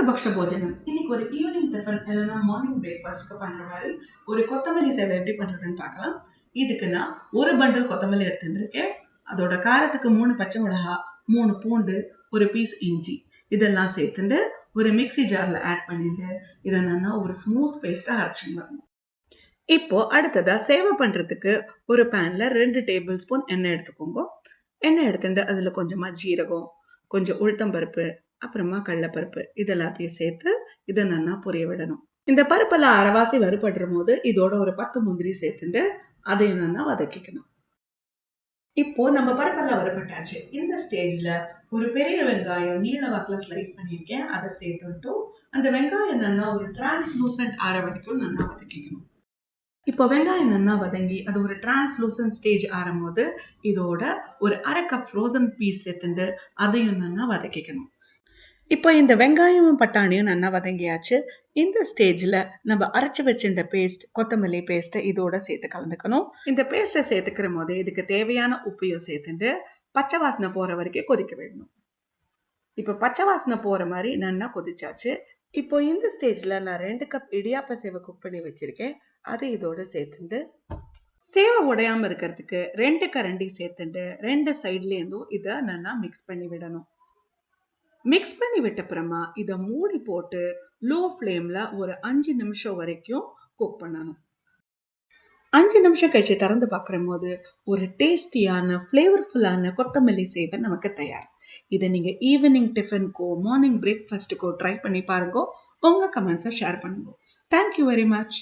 பூர்ணபக்ஷ போஜனம். இன்னைக்கு ஒரு ஈவினிங் டிஃபன் இல்லைன்னா மார்னிங் பிரேக்ஃபாஸ்ட்க்கு பண்ற மாதிரி ஒரு கொத்தமல்லி சேவை எப்படி பண்றதுன்னு பார்க்கலாம். இதுக்கு நான் ஒரு பண்டில் கொத்தமல்லி எடுத்துருக்கேன். அதோட காரத்துக்கு 3 பச்சை மிளகா, 3 பூண்டு, ஒரு பீஸ் இஞ்சி இதெல்லாம் சேர்த்துட்டு ஒரு மிக்சி ஜார்ல ஆட் பண்ணிட்டு இதை நல்லா ஒரு ஸ்மூத் பேஸ்டா அரைச்சிட்டு வரணும். இப்போ அடுத்ததா சேவை பண்றதுக்கு ஒரு பேன்ல 2 டேபிள் ஸ்பூன் எண்ணெய் எடுத்துக்கோங்க. எண்ணெய் எடுத்துட்டு அதுல கொஞ்சமா ஜீரகம், கொஞ்சம் உளுத்தம்பருப்பு, அப்புறமா கடலைப்பருப்பு இதெல்லாத்தையும் சேர்த்து இதை நல்லா பொரிய விடணும். இந்த பருப்பெல்லாம் அரைவாசி வறுபடுற போது இதோட ஒரு 10 முந்திரி சேர்த்துட்டு அதையும் நல்லா வதக்கிக்கணும். இப்போ நம்ம பருப்பெல்லாம் வறுபட்டாச்சு. இந்த ஸ்டேஜ்ல ஒரு பெரிய வெங்காயம் நீள வாக்குல ஸ்லைஸ் பண்ணியிருக்கேன், அதை சேர்த்துட்டு அந்த வெங்காயம் நல்லா ஒரு டிரான்ஸ்லூசன்ட் ஆற வரைக்கும் நல்லா வதக்கிக்கணும். இப்போ வெங்காயம் நல்லா வதங்கி அது ஒரு டிரான்ஸ்லூசன்ட் ஸ்டேஜ் ஆறும்போது இதோட ஒரு 1/2 கப் ஃப்ரோசன் பீஸ் சேர்த்துட்டு அதையும் நல்லா வதக்கிக்கணும். இப்போ இந்த வெங்காயமும் பட்டாணியும் நல்லா வதங்கியாச்சு. இந்த ஸ்டேஜில் நம்ம அரைச்சி வச்சுட்ட பேஸ்ட், கொத்தமல்லி பேஸ்ட்டை இதோட சேர்த்து கலந்துக்கணும். இந்த பேஸ்ட்டை சேர்த்துக்கிற போது இதுக்கு தேவையான உப்பையும் சேர்த்துட்டு பச்சை வாசனை போகிற வரைக்கும் கொதிக்க விடணும். இப்போ பச்சை வாசனை போகிற மாதிரி நல்லா கொதிச்சாச்சு. இப்போ இந்த ஸ்டேஜில் நான் 2 கப் இடியாப்ப சேவை குக் பண்ணி வச்சுருக்கேன், அதை இதோட சேர்த்துட்டு சேவை உடையாமல் இருக்கிறதுக்கு 2 கரண்டி சேர்த்துட்டு 2 சைட்லேருந்தும் இதை நல்லா மிக்ஸ் பண்ணி விடணும். மிக்ஸ் பண்ணி விட்டப்புறமா இதை மூடி போட்டு லோ ஃப்ளேமில் ஒரு 5 நிமிஷம் வரைக்கும் குக் பண்ணணும். 5 நிமிஷம் கழிச்சு திறந்து பார்க்குற போது ஒரு டேஸ்டியான ஃப்ளேவர்ஃபுல்லான கொத்தமல்லி சேவை நமக்கு தயார். இதை நீங்கள் ஈவினிங் டிஃபனுக்கோ மார்னிங் பிரேக்ஃபாஸ்ட்டுக்கோ ட்ரை பண்ணி பாருங்க. உங்கள் கமெண்ட்ஸை ஷேர் பண்ணுங்க. Thank you very much.